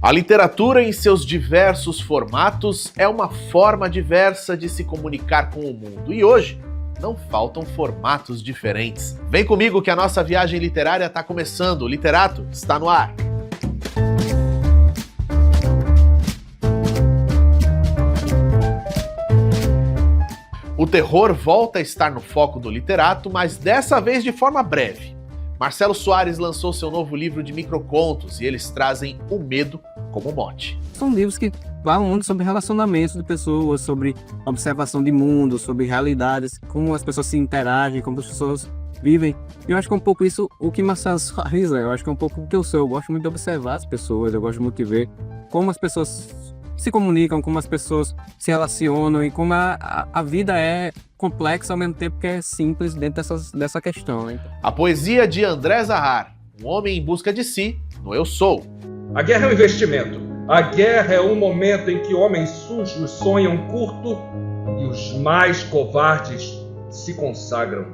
A literatura, em seus diversos formatos, é uma forma diversa de se comunicar com o mundo. E hoje, não faltam formatos diferentes. Vem comigo que a nossa viagem literária está começando. O Literato está no ar. O terror volta a estar no foco do Literato, mas dessa vez de forma breve. Marcelo Soares lançou seu novo livro de microcontos e eles trazem o medo como mote. São livros que falam muito sobre relacionamentos de pessoas, sobre observação de mundo, sobre realidades, como as pessoas se interagem, como as pessoas vivem. E eu acho que é um pouco isso o que Marcelo Soares é. Eu acho que é um pouco o que eu sou. Eu gosto muito de observar as pessoas, eu gosto muito de ver como as pessoas se comunicam, como as pessoas se relacionam e como a vida é complexa ao mesmo tempo que é simples dentro dessa questão. Né? A poesia de André Zahar, um homem em busca de si, no Eu Sou. A guerra é um investimento. A guerra é um momento em que homens sujos sonham curto e os mais covardes se consagram.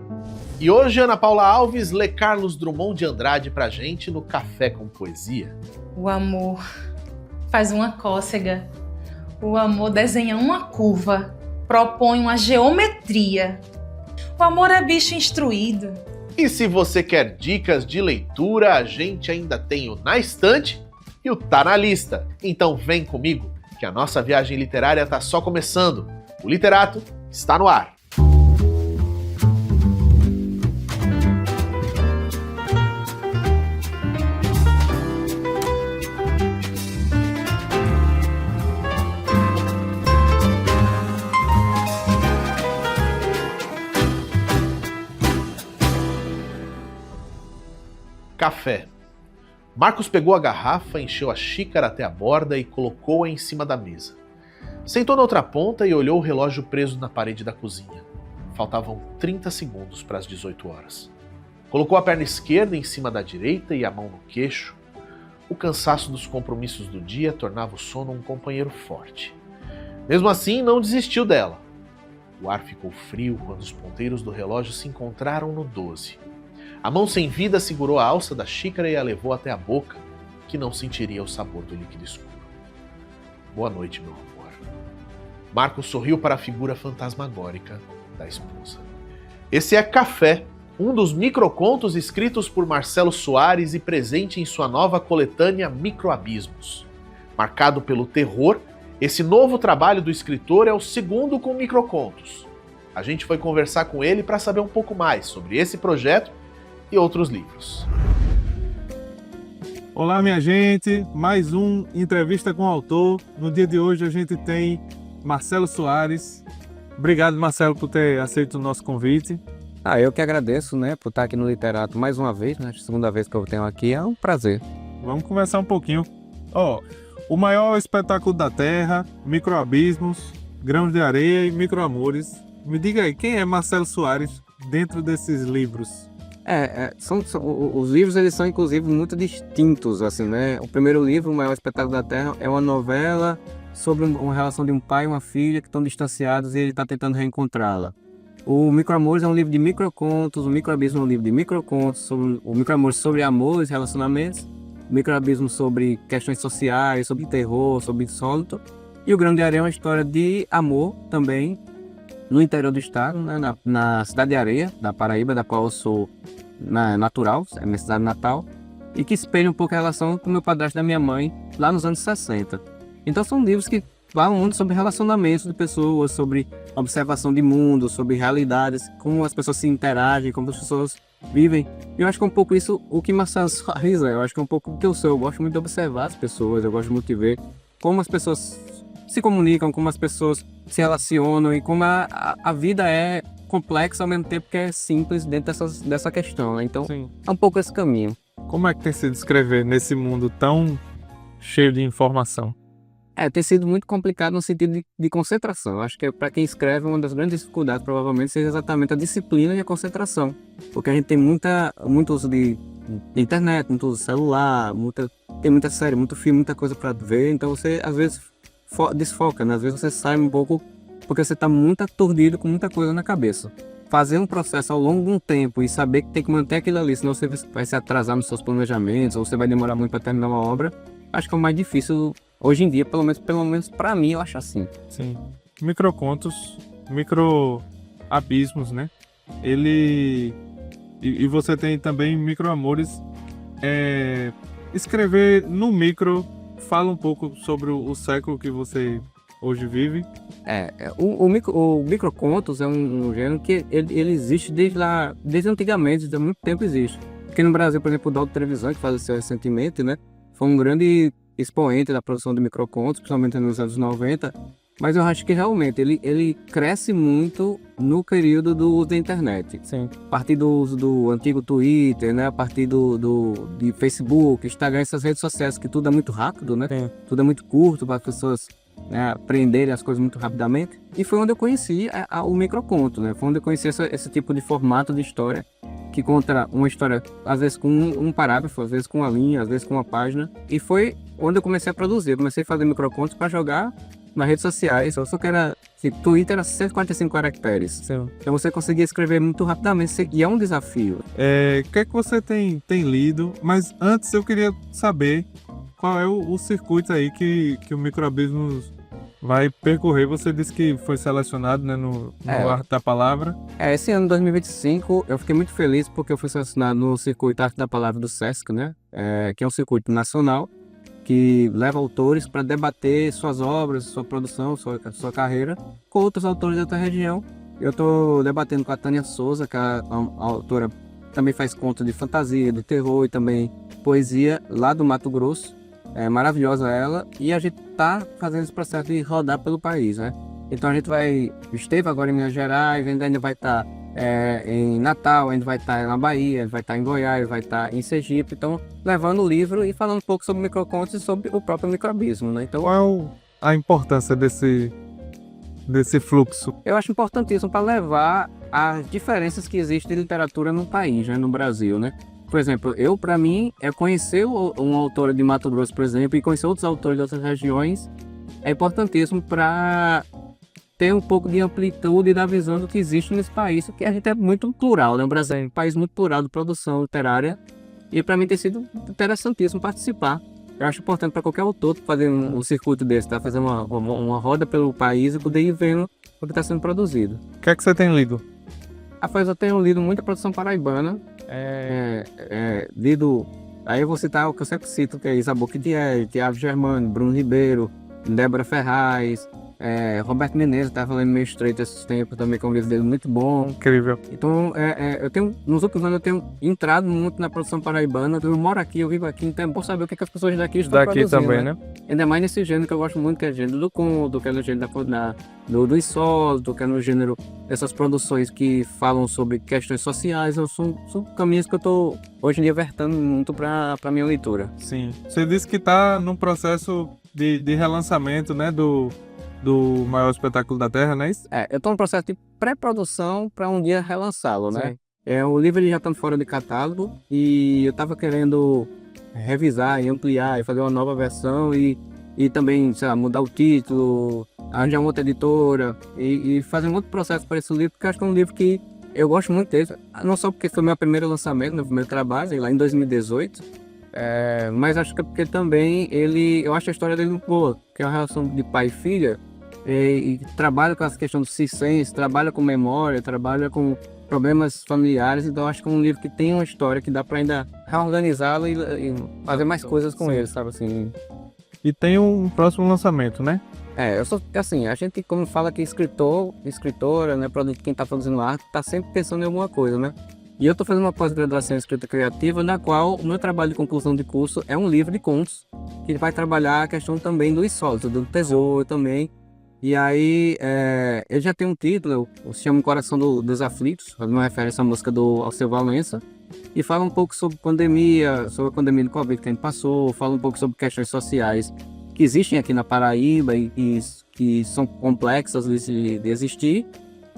E hoje Ana Paula Alves lê Carlos Drummond de Andrade pra gente no Café com Poesia. O amor faz uma cócega. O amor desenha uma curva, propõe uma geometria. O amor é bicho instruído. E se você quer dicas de leitura, a gente ainda tem o Na Estante e o Tá na Lista. Então vem comigo, que a nossa viagem literária tá só começando. O Literato está no ar. Café. Marcos pegou a garrafa, encheu a xícara até a borda e colocou-a em cima da mesa. Sentou na outra ponta e olhou o relógio preso na parede da cozinha. Faltavam 30 segundos para as 18 horas. Colocou a perna esquerda em cima da direita e a mão no queixo. O cansaço dos compromissos do dia tornava o sono um companheiro forte. Mesmo assim, não desistiu dela. O ar ficou frio quando os ponteiros do relógio se encontraram no 12. A mão sem vida segurou a alça da xícara e a levou até a boca, que não sentiria o sabor do líquido escuro. Boa noite, meu amor. Marcos sorriu para a figura fantasmagórica da esposa. Esse é Café, um dos microcontos escritos por Marcelo Soares e presente em sua nova coletânea Microabismos. Marcado pelo terror, esse novo trabalho do escritor é o segundo com microcontos. A gente foi conversar com ele para saber um pouco mais sobre esse projeto e outros livros. Olá, minha gente, mais um Entrevista com o Autor. No dia de hoje a gente tem Marcelo Soares. Obrigado, Marcelo, por ter aceito o nosso convite. Eu que agradeço, né, por estar aqui no Literato mais uma vez, né, segunda vez que eu tenho aqui, é um prazer. Vamos conversar um pouquinho. O maior espetáculo da Terra, Microabismos, Grãos de Areia e Microamores. Me diga aí, quem é Marcelo Soares dentro desses livros? Os livros eles são inclusive muito distintos, assim, né? O primeiro livro, O Maior Espetáculo da Terra, é uma novela sobre uma relação de um pai e uma filha que estão distanciados e ele está tentando reencontrá-la. O Microamores é um livro de microcontos, o Microabismo é um livro de microcontos, o Microamores sobre amores, relacionamentos, o Microabismo sobre questões sociais, sobre terror, sobre insólito, e o Grão de Areia é uma história de amor também, no interior do estado, né, na cidade de Areia, da Paraíba, da qual eu sou natural, é minha cidade natal, e que espelha um pouco a relação com o meu padrasto e da minha mãe lá nos anos 60. Então são livros que falam muito sobre relacionamentos de pessoas, sobre observação de mundo, sobre realidades, como as pessoas se interagem, como as pessoas vivem. E eu acho que é um pouco isso o que Marcelo Soares é, eu acho que é um pouco o que eu sou. Eu gosto muito de observar as pessoas, eu gosto muito de ver como as pessoas se comunicam, como as pessoas se relacionam e como a vida é complexa ao mesmo tempo que é simples dentro dessa questão, né? Então, sim, é um pouco esse caminho. Como é que tem sido escrever nesse mundo tão cheio de informação? Tem sido muito complicado no sentido de concentração. Eu acho que para quem escreve, uma das grandes dificuldades provavelmente seja exatamente a disciplina e a concentração. Porque a gente tem muito uso de internet, muito uso de celular, tem muita série, muito filme, muita coisa para ver, então você às vezes desfoca, né? Às vezes você sai um pouco porque você está muito aturdido com muita coisa na cabeça. Fazer um processo ao longo de um tempo e saber que tem que manter aquilo ali, senão você vai se atrasar nos seus planejamentos ou você vai demorar muito para terminar uma obra, acho que é o mais difícil hoje em dia, pelo menos para mim, eu acho assim. Sim. Microcontos, microabismos, né? Ele... E você tem também microamores. Escrever no micro fala um pouco sobre o século que você hoje vive. O microcontos é um gênero que ele existe desde antigamente, desde há muito tempo existe. Aqui no Brasil, por exemplo, o Dalton Trevisan, que faleceu recentemente, né, foi um grande expoente da produção de microcontos, principalmente nos anos 90, mas eu acho que realmente ele cresce muito no período do uso da internet. Sim. A partir do uso do antigo Twitter, né, a partir de Facebook, Instagram, essas redes sociais, que tudo é muito rápido, né? Sim. Tudo é muito curto para as pessoas, né, aprenderem as coisas muito rapidamente. E foi onde eu conheci o microconto, né? Foi onde eu conheci esse tipo de formato de história, que conta uma história, às vezes com um parágrafo, às vezes com uma linha, às vezes com uma página. E foi onde eu comecei a produzir. Eu comecei a fazer microcontos para jogar nas redes sociais. Só que era, assim, Twitter era 145 caracteres. Sim. Então você conseguia escrever muito rapidamente, e é um desafio. O que é que você tem lido? Mas antes eu queria saber qual é o circuito aí que o Microabismos vai percorrer. Você disse que foi selecionado, né, no Arte da Palavra. Esse ano, 2025, eu fiquei muito feliz porque eu fui selecionado no circuito Arte da Palavra do Sesc, né? Que é um circuito nacional que leva autores para debater suas obras, sua produção, sua carreira com outros autores da outra região. Eu estou debatendo com a Tânia Souza, que é a autora, também faz contos de fantasia, de terror e também poesia lá do Mato Grosso. É maravilhosa ela, e a gente tá fazendo esse processo de rodar pelo país, né? Então a gente esteve agora em Minas Gerais, ainda vai estar em Natal, ainda vai estar na Bahia, vai estar em Goiás, vai estar em Sergipe, então levando o livro e falando um pouco sobre microcontos e sobre o próprio microabismo, né? Então, Qual a importância desse fluxo? eu acho importantíssimo para levar as diferenças que existem de literatura no país, né? No Brasil, né? Por exemplo, para mim, conhecer um autor de Mato Grosso, por exemplo, e conhecer outros autores de outras regiões é importantíssimo para ter um pouco de amplitude da visão do que existe nesse país, porque a gente é muito plural, né? O Brasil é um país muito plural de produção literária, e para mim tem sido interessantíssimo participar. Eu acho importante para qualquer autor fazer um circuito desse, tá? Fazer uma roda pelo país e poder ir vendo o que está sendo produzido. O que é que você tem lido? Rapaz, eu tenho lido muita produção paraibana, lido, aí eu vou citar o que eu sempre cito, que é Isabel Kidier, Tiago Germano, Bruno Ribeiro, Débora Ferraz, Roberto Menezes, estava lendo Meio Estreito esses tempos também, que é um livro dele muito bom. Incrível. Então, nos últimos anos eu tenho entrado muito na produção paraibana. Eu moro aqui, eu vivo aqui, então é bom saber o que as pessoas daqui estão produzindo. Também, né? Ainda mais nesse gênero que eu gosto muito, que é o gênero do conto, que é no gênero do insólito, que é no gênero dessas produções que falam sobre questões sociais. São caminhos que eu estou hoje em dia vertendo muito para a minha leitura. Sim. Você disse que está num processo de relançamento, né, do maior espetáculo da Terra, não é isso? Eu estou no processo de pré-produção para um dia relançá-lo, né? O livro ele já está fora de catálogo e eu estava querendo revisar e ampliar e fazer uma nova versão e também, sei lá, mudar o título, arranjar uma outra editora e fazer um outro processo para esse livro, porque eu acho que é um livro que eu gosto muito dele, não só porque foi meu primeiro lançamento, meu primeiro trabalho, lá em 2018, mas acho que é porque também eu acho a história dele muito boa, que é uma relação de pai e filha, e trabalha com essa questão do circense, trabalha com memória, trabalha com problemas familiares, então acho que é um livro que tem uma história que dá para ainda reorganizá-lo e fazer mais coisas com ele, sabe assim. E tem um próximo lançamento, né? Eu sou, assim, a gente, como fala que escritora, né, quem está produzindo arte, está sempre pensando em alguma coisa, né? E eu estou fazendo uma pós-graduação em escrita criativa, na qual o meu trabalho de conclusão de curso é um livro de contos, que vai trabalhar a questão também do insólito, do tesouro também. E aí, ele já tem um título, se chama Coração dos Aflitos, faz uma referência à música do Alceu Valença, e fala um pouco sobre a pandemia do Covid que a gente passou, fala um pouco sobre questões sociais que existem aqui na Paraíba e que são complexas de existir,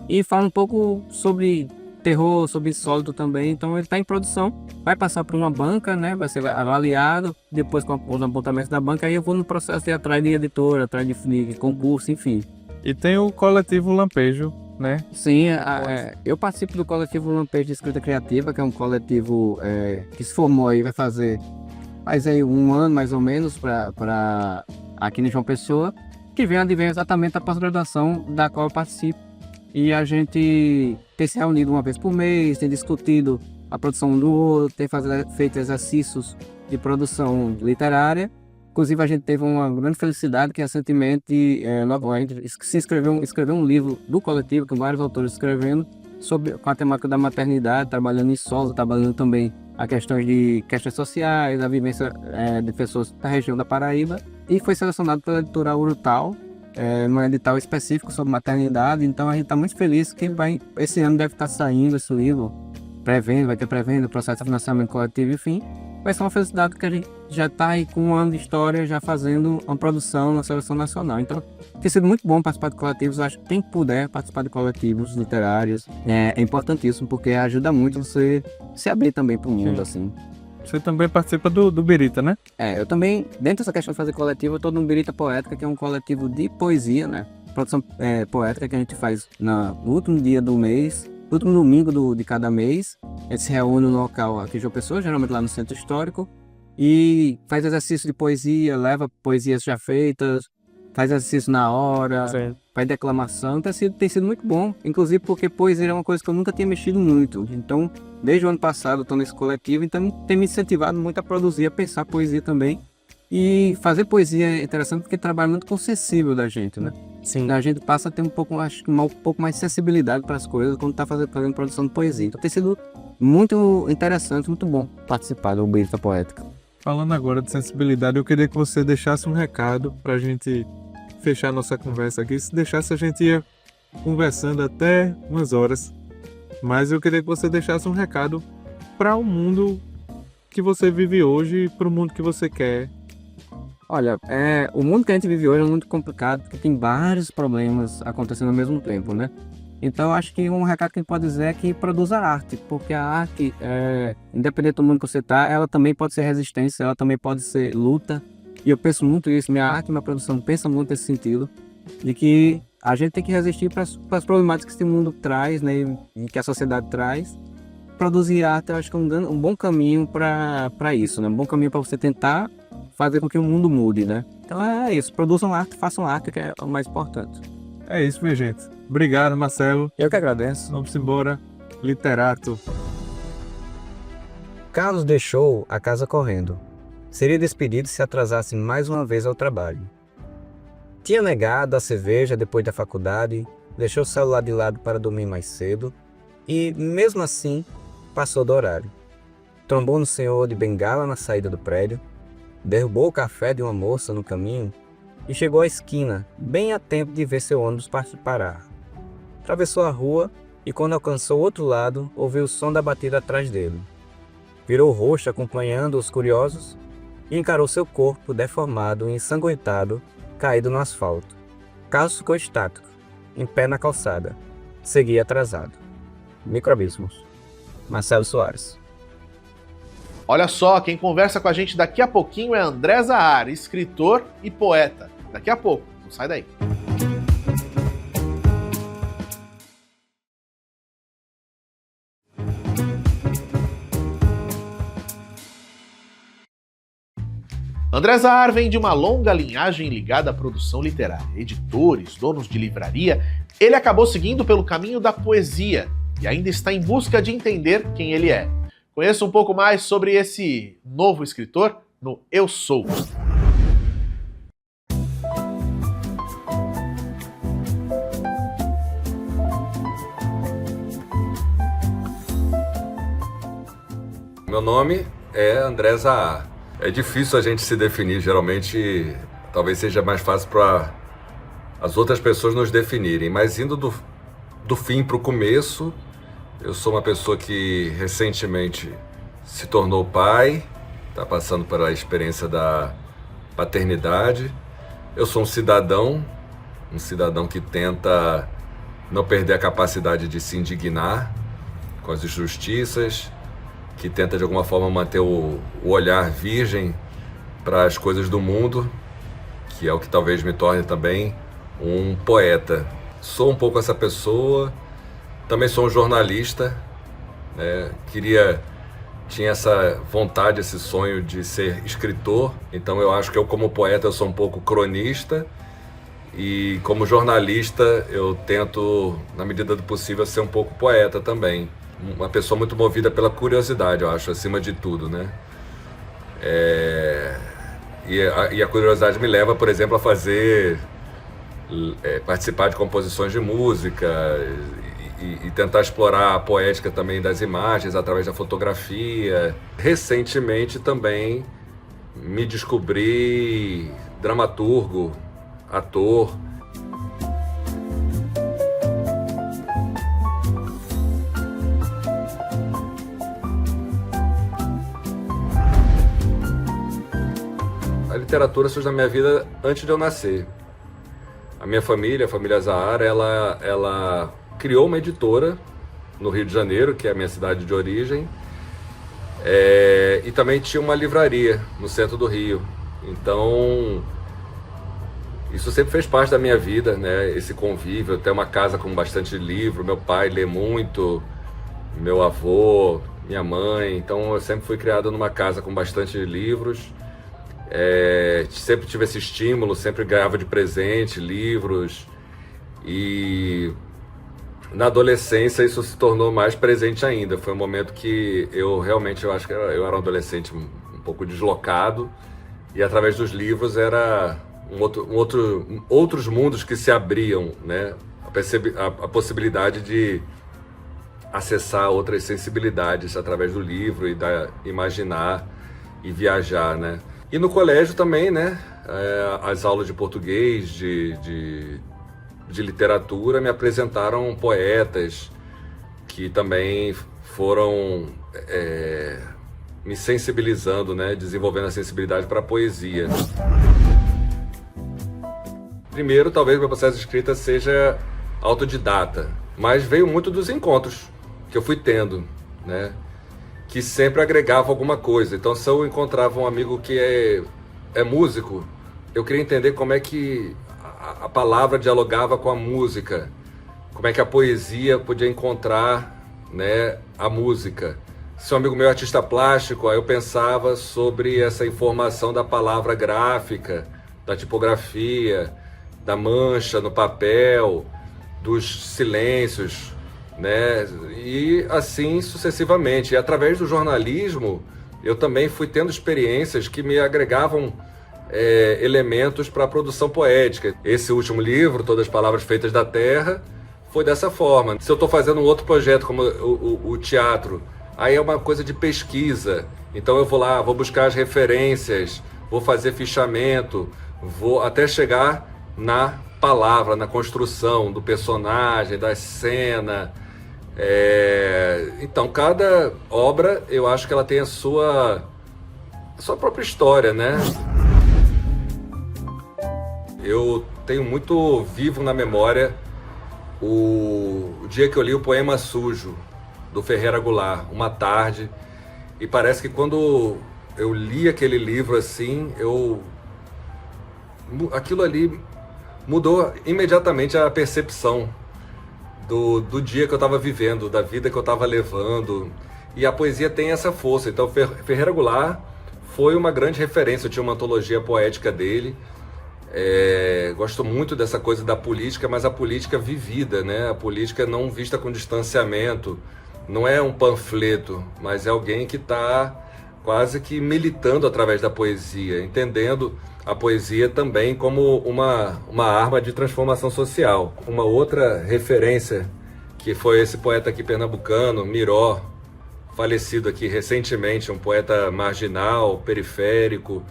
e fala um pouco sobre terror, sobre insólito também. Então ele está em produção, vai passar por uma banca, né? Vai ser avaliado, depois com os apontamentos da banca, aí eu vou no processo de ir atrás de editora, atrás de concurso, enfim. E tem o coletivo Lampejo, né? Sim, eu participo do coletivo Lampejo de Escrita Criativa, que é um coletivo que se formou aí, vai fazer faz aí um ano mais ou menos para aqui em João Pessoa, que vem advém exatamente a pós-graduação da qual eu participo. E a gente tem se reunido uma vez por mês, tem discutido a produção um do outro, tem feito exercícios de produção literária. Inclusive, a gente teve uma grande felicidade que recentemente a gente escreveu um livro do coletivo, com vários autores escrevendo, com a temática da maternidade, trabalhando em solo, trabalhando também a questões sociais, a vivência de pessoas da região da Paraíba, e foi selecionado pela editora Urutau, num edital específico sobre maternidade. Então a gente está muito feliz que esse ano deve estar saindo esse livro, vai ter pré-venda, processo de financiamento coletivo, enfim. Vai ser uma felicidade que a gente já está aí com um ano de história, já fazendo uma produção na seleção nacional. Então, tem sido muito bom participar de coletivos. Eu acho que quem puder participar de coletivos literários é importantíssimo, porque ajuda muito você se abrir também para o mundo, assim. Você também participa do Birita, né? Eu também, dentro dessa questão de fazer coletivo, eu estou no Birita Poética, que é um coletivo de poesia, né? Produção poética que a gente faz no último dia do mês, no último domingo de cada mês. A gente se reúne no local aqui de João Pessoa, geralmente lá no Centro Histórico, e faz exercício de poesia, leva poesias já feitas, faz exercício na hora, faz declamação. Tem sido muito bom, inclusive porque poesia é uma coisa que eu nunca tinha mexido muito. Então, desde o ano passado eu estou nesse coletivo, então tem me incentivado muito a produzir, a pensar poesia também. E fazer poesia é interessante porque trabalha muito com o sensível da gente, né? Sim. A gente passa a ter um pouco mais sensibilidade para as coisas quando está fazendo produção de poesia. Então tem sido muito interessante, muito bom participar do Birita Poética. Falando agora de sensibilidade, eu queria que você deixasse um recado para a gente fechar nossa conversa aqui. Se deixasse, a gente ia conversando até umas horas. Mas eu queria que você deixasse um recado para o mundo que você vive hoje e para o mundo que você quer. Olha, o mundo que a gente vive hoje é muito complicado, porque tem vários problemas acontecendo ao mesmo tempo, né? Então, eu acho que um recado que a gente pode dizer é que produza arte, porque a arte, independente do mundo que você está, ela também pode ser resistência, ela também pode ser luta. E eu penso muito isso, minha arte e minha produção pensa muito nesse sentido, de que a gente tem que resistir para as problemáticas que esse mundo traz, né, e que a sociedade traz. Produzir arte, eu acho que é um bom caminho para isso, né? Um bom caminho para você tentar fazer com que o mundo mude, né? Então é isso, produzam arte, façam arte, que é o mais importante. É isso, minha gente. Obrigado, Marcelo. Eu que agradeço. Vamos embora, literato. Carlos deixou a casa correndo. Seria despedido se atrasasse mais uma vez ao trabalho. Tinha negado a cerveja depois da faculdade, deixou o celular de lado para dormir mais cedo e, mesmo assim, passou do horário. Trombou no senhor de bengala na saída do prédio, derrubou o café de uma moça no caminho e chegou à esquina, bem a tempo de ver seu ônibus parar. Atravessou a rua e, quando alcançou o outro lado, ouviu o som da batida atrás dele. Virou o rosto acompanhando os curiosos e encarou seu corpo deformado e ensanguentado caído no asfalto. Carlos ficou estático, em pé na calçada. Seguia atrasado. Microabismos. Marcelo Soares. Olha só, quem conversa com a gente daqui a pouquinho é André Zahar, escritor e poeta. Daqui a pouco, não sai daí. André Zahar vem de uma longa linhagem ligada à produção literária. Editores, donos de livraria, ele acabou seguindo pelo caminho da poesia e ainda está em busca de entender quem ele é. Conheça um pouco mais sobre esse novo escritor no Eu Sou. Meu nome é André Zahar. É difícil a gente se definir, geralmente talvez seja mais fácil para as outras pessoas nos definirem, mas indo do fim para o começo, eu sou uma pessoa que recentemente se tornou pai, está passando pela experiência da paternidade. Eu sou um cidadão que tenta não perder a capacidade de se indignar com as injustiças, que tenta de alguma forma manter o olhar virgem para as coisas do mundo, que é o que talvez me torne também um poeta. Sou um pouco essa pessoa, também sou um jornalista, né? Queria tinha essa vontade, esse sonho de ser escritor. Então eu acho que eu, como poeta, eu sou um pouco cronista, e como jornalista eu tento, na medida do possível, ser um pouco poeta também. Uma pessoa muito movida pela curiosidade, eu acho, acima de tudo, né? E a curiosidade me leva, por exemplo, a participar de composições de música e tentar explorar a poética também das imagens através da fotografia. Recentemente também me descobri dramaturgo, ator. A literatura surgiu na minha vida antes de eu nascer. A minha família, a família Zahar, ela criou uma editora no Rio de Janeiro, que é a minha cidade de origem, e também tinha uma livraria no centro do Rio. Então, isso sempre fez parte da minha vida, né? Esse convívio. Eu tenho uma casa com bastante livro, meu pai lê muito, meu avô, minha mãe. Então, eu sempre fui criado numa casa com bastante livros. Sempre tive esse estímulo, sempre ganhava de presente livros, e na adolescência isso se tornou mais presente ainda. Foi um momento que eu acho que eu era um adolescente um pouco deslocado, e através dos livros era outros mundos que se abriam, né? A possibilidade de acessar outras sensibilidades através do livro e imaginar e viajar, né? E no colégio também, né? As aulas de português, de literatura, me apresentaram poetas que também foram me sensibilizando, né? Desenvolvendo a sensibilidade para a poesia. Primeiro, talvez meu processo de escrita seja autodidata, mas veio muito dos encontros que eu fui tendo, né? Que sempre agregava alguma coisa. Então, se eu encontrava um amigo que é músico, eu queria entender como é que a palavra dialogava com a música, como é que a poesia podia encontrar, né, a música. Se um amigo meu é artista plástico, aí eu pensava sobre essa informação da palavra gráfica, da tipografia, da mancha no papel, dos silêncios, né? E assim sucessivamente. E através do jornalismo, eu também fui tendo experiências que me agregavam elementos para a produção poética. Esse último livro, Todas as Palavras Feitas da Terra, foi dessa forma. Se eu estou fazendo um outro projeto, como o teatro, aí é uma coisa de pesquisa. Então eu vou lá, vou buscar as referências, vou fazer fichamento, vou até chegar na palavra, na construção do personagem, da cena. Então, cada obra, eu acho que ela tem a sua própria história, né? Eu tenho muito vivo na memória o dia que eu li o Poema Sujo, do Ferreira Goulart, uma tarde, e parece que quando eu li aquele livro assim, aquilo ali mudou imediatamente a percepção do dia que eu estava vivendo, da vida que eu estava levando. E a poesia tem essa força. Então, Ferreira Goulart foi uma grande referência. Eu tinha uma antologia poética dele. Gosto muito dessa coisa da política, mas a política vivida, né? A política não vista com distanciamento. Não é um panfleto, mas é alguém que está quase que militando através da poesia, entendendo a poesia também como uma arma de transformação social. Uma outra referência, que foi esse poeta aqui pernambucano, Miró, falecido aqui recentemente, um poeta marginal, periférico,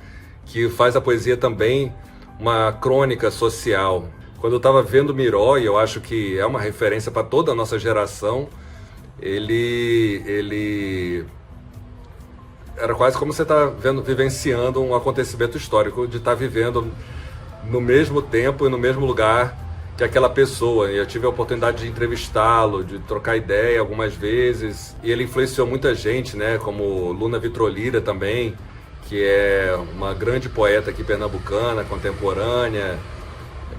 que faz a poesia também uma crônica social. Quando eu estava vendo Miró, e eu acho que é uma referência para toda a nossa geração, ele era quase como você está vivenciando um acontecimento histórico, de estar vivendo no mesmo tempo e no mesmo lugar que aquela pessoa. E eu tive a oportunidade de entrevistá-lo, de trocar ideia algumas vezes, e ele influenciou muita gente, né? Como Luna Vitrolira também, que é uma grande poeta aqui pernambucana, contemporânea,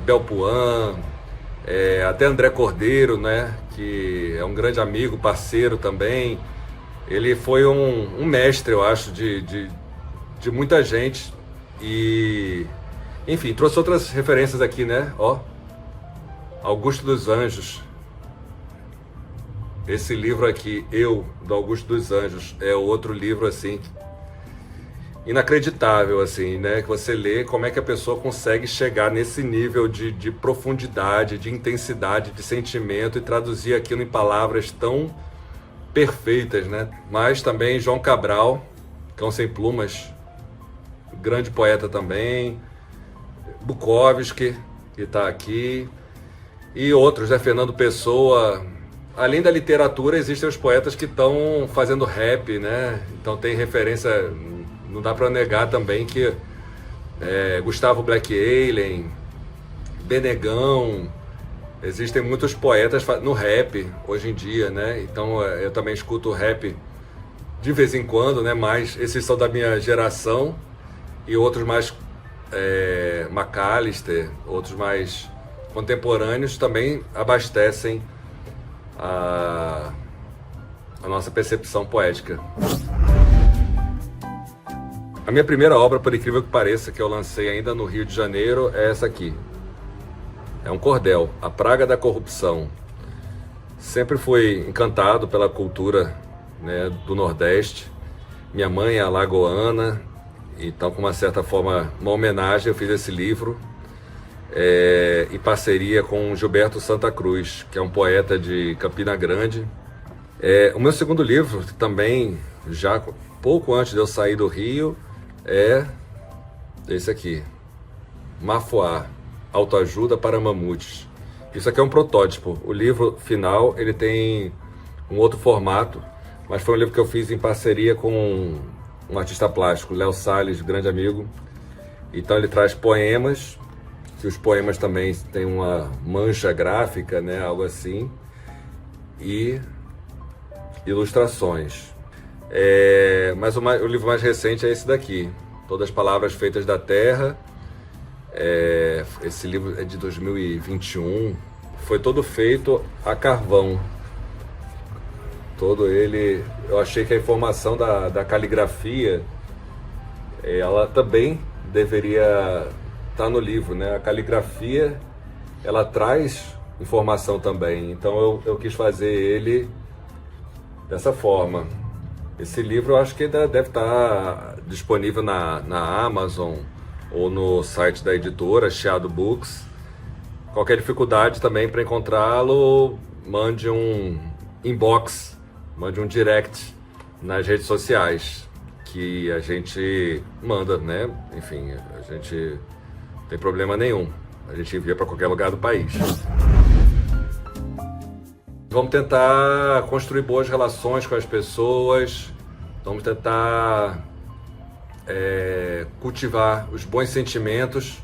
Belpuan, até André Cordeiro, né? Que é um grande amigo, parceiro também. Ele foi um mestre, eu acho, de muita gente. E, enfim, trouxe outras referências aqui, né? Ó, Augusto dos Anjos. Esse livro aqui, Eu, do Augusto dos Anjos, é outro livro, assim, inacreditável, assim, né? Que você lê como é que a pessoa consegue chegar nesse nível de profundidade, de intensidade, de sentimento e traduzir aquilo em palavras tão perfeitas, né? Mas também João Cabral, Cão Sem Plumas, grande poeta também, Bukowski, que está aqui, e outros, né? Fernando Pessoa. Além da literatura, existem os poetas que estão fazendo rap, né? Então tem referência, não dá para negar também que Gustavo Black Alien, Benegão, existem muitos poetas no rap hoje em dia, né? Então eu também escuto rap de vez em quando, né? Mas esses são da minha geração e outros mais McAllister, outros mais contemporâneos também abastecem a nossa percepção poética. A minha primeira obra, por incrível que pareça, que eu lancei ainda no Rio de Janeiro, é essa aqui. É um cordel, A Praga da Corrupção. Sempre fui encantado pela cultura, né, do Nordeste. Minha mãe é alagoana, então, com uma certa forma, uma homenagem, eu fiz esse livro. Em parceria com Gilberto Santa Cruz, que é um poeta de Campina Grande. O meu segundo livro, também já pouco antes de eu sair do Rio, é esse aqui, Mafuá, Autoajuda para Mamutes. Isso aqui é um protótipo. O livro final ele tem um outro formato, mas foi um livro que eu fiz em parceria com um artista plástico, Léo Salles, grande amigo. Então ele traz poemas, que os poemas também têm uma mancha gráfica, né, algo assim, e ilustrações. Mas o livro mais recente é esse daqui, Todas as Palavras Feitas da Terra. Esse livro é de 2021, foi todo feito a carvão. Todo ele, eu achei que a informação da caligrafia, ela também deveria estar no livro, né? A caligrafia, ela traz informação também, então eu quis fazer ele dessa forma. Esse livro eu acho que deve estar disponível na Amazon ou no site da editora, Chiado Books. Qualquer dificuldade também para encontrá-lo, mande um inbox, mande um direct nas redes sociais, que a gente manda, né? Enfim, a gente não tem problema nenhum. A gente envia para qualquer lugar do país. Vamos tentar construir boas relações com as pessoas. Vamos tentar cultivar os bons sentimentos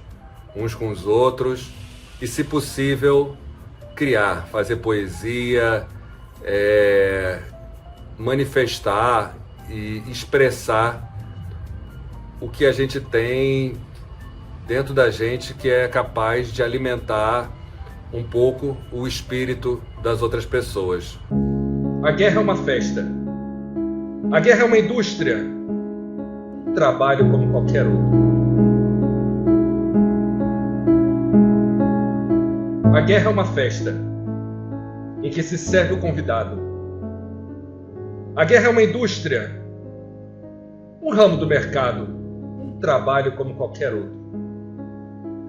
uns com os outros. E, se possível, criar, fazer poesia, manifestar e expressar o que a gente tem dentro da gente, que é capaz de alimentar um pouco o espírito das outras pessoas. A guerra é uma festa. A guerra é uma indústria. Um trabalho como qualquer outro. A guerra é uma festa em que se serve o convidado. A guerra é uma indústria, um ramo do mercado, um trabalho como qualquer outro.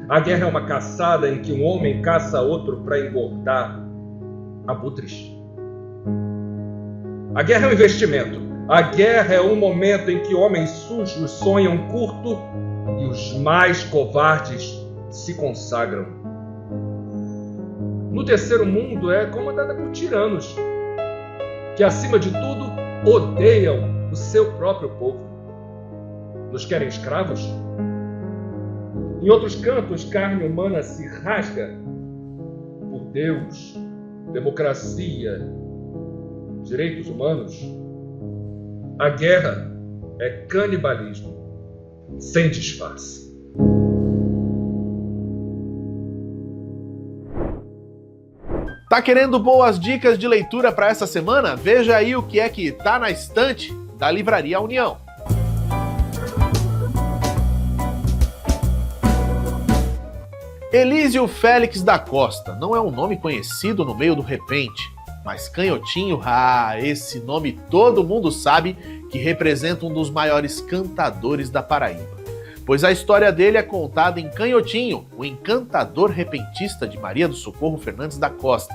A guerra é uma caçada em que um homem caça outro para engordar abutres. A guerra é um investimento. A guerra é um momento em que homens sujos sonham curto e os mais covardes se consagram. No terceiro mundo é comandada por tiranos, que acima de tudo odeiam o seu próprio povo. Nos querem escravos? Em outros cantos, carne humana se rasga por Deus, democracia, direitos humanos. A guerra é canibalismo, sem disfarce. Tá querendo boas dicas de leitura para essa semana? Veja aí o que é que tá na estante da Livraria União. Elísio Félix da Costa não é um nome conhecido no meio do repente, mas Canhotinho, esse nome todo mundo sabe que representa um dos maiores cantadores da Paraíba. Pois a história dele é contada em Canhotinho, o encantador repentista de Maria do Socorro Fernandes da Costa.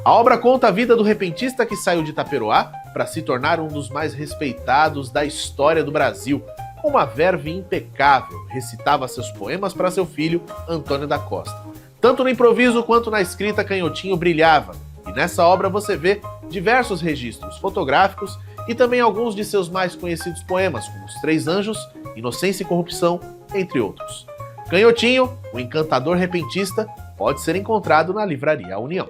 A obra conta a vida do repentista que saiu de Itaperoá para se tornar um dos mais respeitados da história do Brasil. Com uma verve impecável, recitava seus poemas para seu filho, Antônio da Costa. Tanto no improviso quanto na escrita, Canhotinho brilhava. E nessa obra você vê diversos registros fotográficos e também alguns de seus mais conhecidos poemas, como Os Três Anjos, Inocência e Corrupção, entre outros. Canhotinho, o encantador repentista, pode ser encontrado na Livraria União.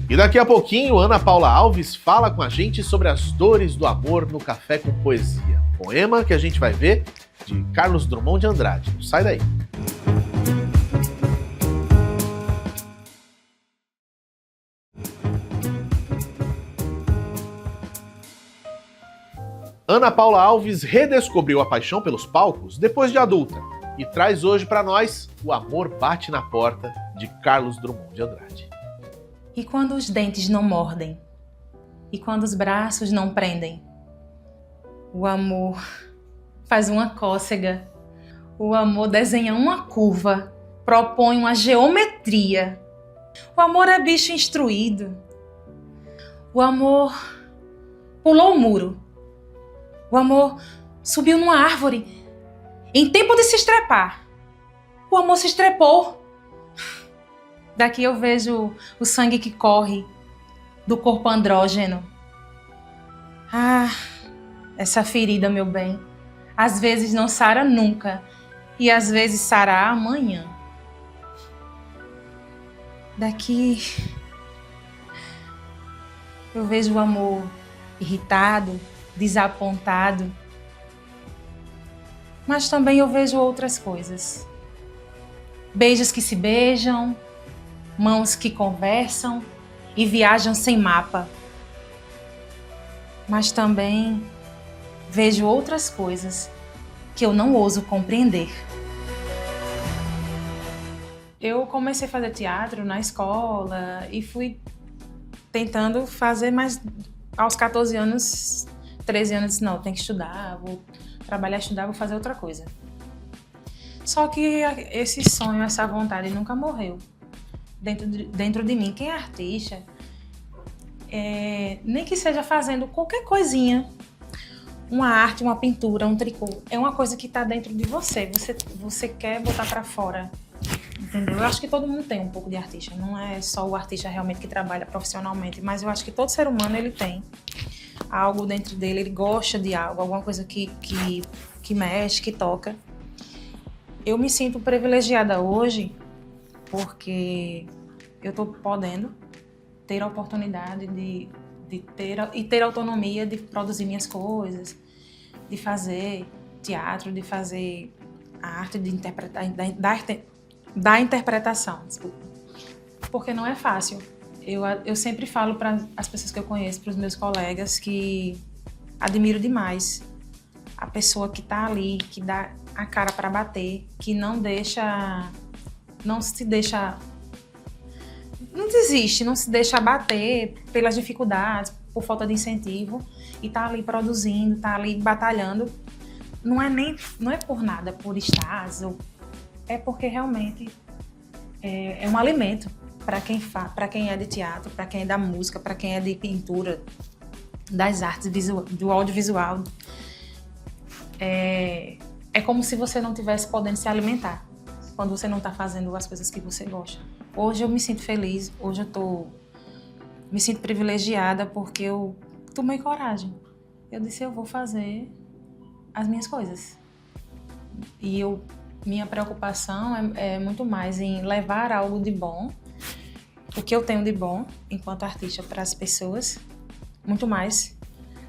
E daqui a pouquinho, Ana Paula Alves fala com a gente sobre as dores do amor no Café com Poesia. Poema que a gente vai ver de Carlos Drummond de Andrade. Não sai daí. Ana Paula Alves redescobriu a paixão pelos palcos depois de adulta e traz hoje para nós O Amor Bate na Porta, de Carlos Drummond de Andrade. E quando os dentes não mordem? E quando os braços não prendem? O amor faz uma cócega. O amor desenha uma curva, propõe uma geometria. O amor é bicho instruído. O amor pulou o muro. O amor subiu numa árvore. Em tempo de se estrepar, o amor se estrepou. Daqui eu vejo o sangue que corre do corpo andrógeno. Essa ferida, meu bem, às vezes não sara nunca e às vezes sará amanhã. Daqui eu vejo o amor irritado, desapontado, mas também eu vejo outras coisas. Beijos que se beijam, mãos que conversam e viajam sem mapa. Mas também vejo outras coisas que eu não ouso compreender. Eu comecei a fazer teatro na escola e fui tentando fazer, mas aos 14 anos, 13 anos, disse, não, tem que estudar, vou trabalhar, estudar, vou fazer outra coisa. Só que esse sonho, essa vontade nunca morreu dentro de mim. Quem é artista, nem que seja fazendo qualquer coisinha, uma arte, uma pintura, um tricô, é uma coisa que está dentro de você. Você quer botar para fora, entendeu? Eu acho que todo mundo tem um pouco de artista, não é só o artista realmente que trabalha profissionalmente, mas eu acho que todo ser humano ele tem algo dentro dele, ele gosta de algo, alguma coisa que mexe, que toca. Eu me sinto privilegiada hoje porque eu estou podendo ter a oportunidade de ter autonomia de produzir minhas coisas, de fazer teatro, de fazer a arte de interpretar, da interpretação, desculpa. Porque não é fácil. Eu sempre falo para as pessoas que eu conheço, para os meus colegas, que admiro demais a pessoa que está ali, que dá a cara para bater, que não desiste, não se deixa abater pelas dificuldades, por falta de incentivo, e tá ali produzindo, tá ali batalhando. Não é por nada, por status, é porque realmente é um alimento para quem é de teatro, para quem é da música, para quem é de pintura, das artes, do audiovisual. É como se você não estivesse podendo se alimentar quando você não está fazendo as coisas que você gosta. Hoje eu me sinto feliz, hoje eu me sinto privilegiada porque eu tomei coragem. Eu disse, eu vou fazer as minhas coisas. E minha preocupação é muito mais em levar algo de bom, o que eu tenho de bom enquanto artista para as pessoas, muito mais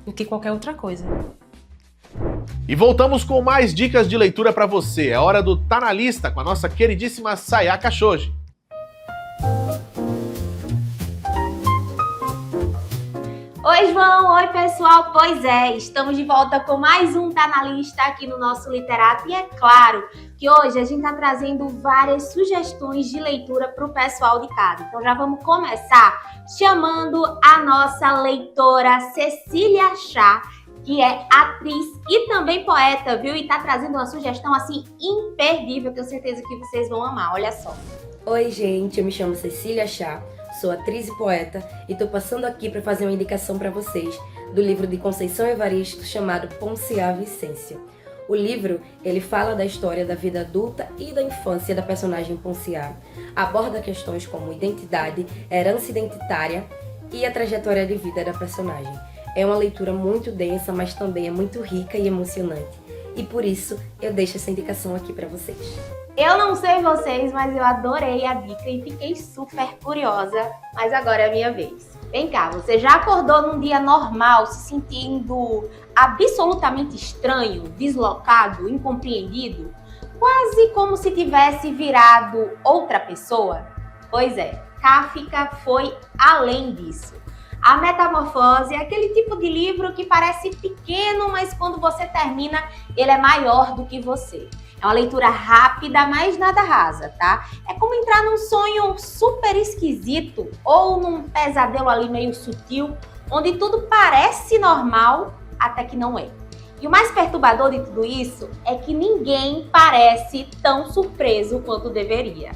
do que qualquer outra coisa. E voltamos com mais dicas de leitura para você. É hora do Tá na Lista com a nossa queridíssima Sayaka Shoji. João, oi pessoal, pois é, estamos de volta com mais um Tá na Lista aqui no nosso Literato e é claro que hoje a gente está trazendo várias sugestões de leitura para o pessoal de casa. Então já vamos começar chamando a nossa leitora Cecília Chá, que é atriz e também poeta, viu? E tá trazendo uma sugestão assim imperdível, tenho certeza que vocês vão amar, olha só. Oi gente, eu me chamo Cecília Chá, sou atriz e poeta e tô passando aqui para fazer uma indicação para vocês do livro de Conceição Evaristo chamado Ponciá Vicência. O livro, ele fala da história da vida adulta e da infância da personagem Ponciá, aborda questões como identidade, herança identitária e a trajetória de vida da personagem. É uma leitura muito densa, mas também é muito rica e emocionante. E por isso, eu deixo essa indicação aqui para vocês. Eu não sei vocês, mas eu adorei a dica e fiquei super curiosa, mas agora é a minha vez. Vem cá, você já acordou num dia normal se sentindo absolutamente estranho, deslocado, incompreendido? Quase como se tivesse virado outra pessoa? Pois é, Kafka foi além disso. A Metamorfose é aquele tipo de livro que parece pequeno, mas quando você termina, ele é maior do que você. É uma leitura rápida, mas nada rasa, tá? É como entrar num sonho super esquisito ou num pesadelo ali meio sutil, onde tudo parece normal até que não é. E o mais perturbador de tudo isso é que ninguém parece tão surpreso quanto deveria.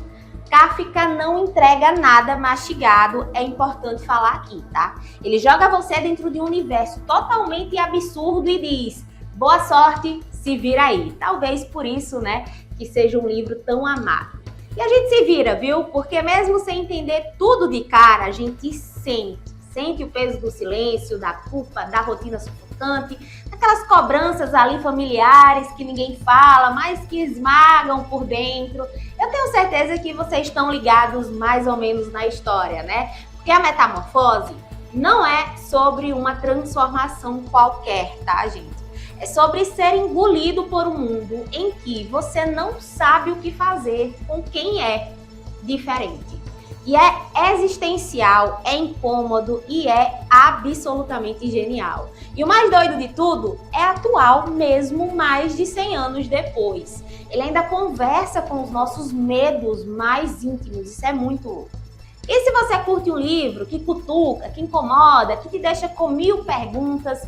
Kafka não entrega nada mastigado, é importante falar aqui, tá? Ele joga você dentro de um universo totalmente absurdo e diz: boa sorte, se vira aí. Talvez por isso, né, que seja um livro tão amado. E a gente se vira, viu? Porque mesmo sem entender tudo de cara, a gente sente o peso do silêncio, da culpa, da rotina sufocante, aquelas cobranças ali familiares que ninguém fala, mas que esmagam por dentro. Eu tenho certeza que vocês estão ligados mais ou menos na história, né? Porque a Metamorfose não é sobre uma transformação qualquer, tá, gente? É sobre ser engolido por um mundo em que você não sabe o que fazer com quem é diferente. E é existencial, é incômodo e é absolutamente genial. E o mais doido de tudo é atual mesmo mais de 100 anos depois. Ele ainda conversa com os nossos medos mais íntimos, isso é muito louco. E se você curte um livro que cutuca, que incomoda, que te deixa com 1000 perguntas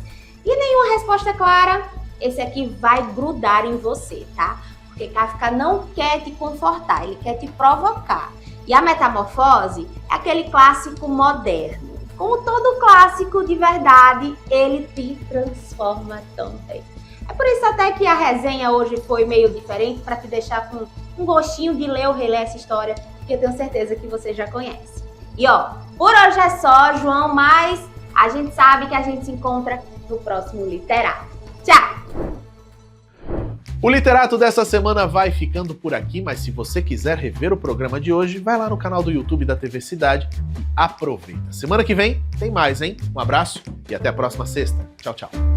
e nenhuma resposta clara, esse aqui vai grudar em você, tá? Porque Kafka não quer te confortar, ele quer te provocar. E a Metamorfose é aquele clássico moderno. Como todo clássico de verdade, ele te transforma também. É por isso até que a resenha hoje foi meio diferente, para te deixar com um gostinho de ler ou reler essa história, que eu tenho certeza que você já conhece. E ó, por hoje é só, João, mas a gente sabe que a gente se encontra no próximo Literato. Tchau! O Literato dessa semana vai ficando por aqui, mas se você quiser rever o programa de hoje, vai lá no canal do YouTube da TV Cidade e aproveita. Semana que vem tem mais, hein? Um abraço e até a próxima sexta. Tchau, tchau.